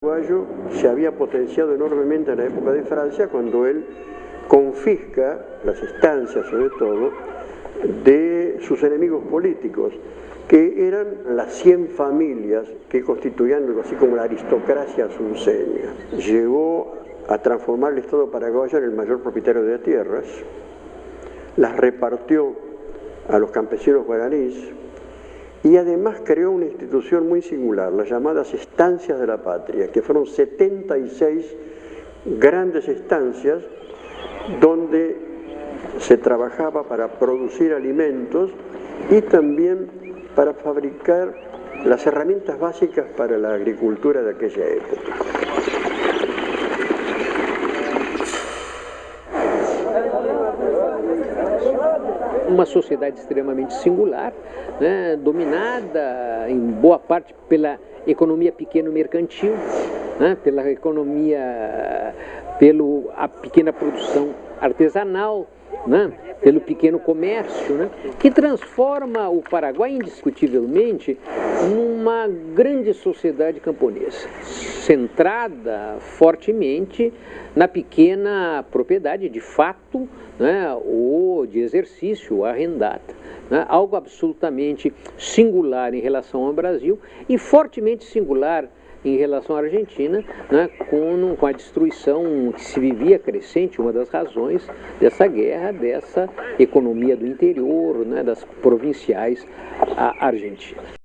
Uruguayo se había potenciado enormemente en la época de Francia cuando él confisca las estancias, sobre todo, de sus enemigos políticos, que eran las 100 familias que constituían algo así como la aristocracia asunceña. Llegó a transformar el Estado paraguayo en el mayor propietario de tierras, las repartió a los campesinos guaraníes y además creó una institución muy singular, las llamadas estancias de la patria, que fueron 76 grandes estancias donde se trabajaba para producir alimentos y también para fabricar las herramientas básicas para la agricultura de aquella época. Uma sociedade extremamente singular, né, dominada em boa parte pela economia pequeno-mercantil, né, pela pequena produção artesanal, né, pelo pequeno comércio, né, que transforma o Paraguai indiscutivelmente numa grande sociedade camponesa, centrada fortemente na pequena propriedade de fato, né, ou de exercício arrendada, né, algo absolutamente singular em relação ao Brasil e fortemente singular em relação à Argentina, né, com a destruição que se vivia crescente, uma das razões dessa guerra, dessa economia do interior, né, das provinciais argentinas.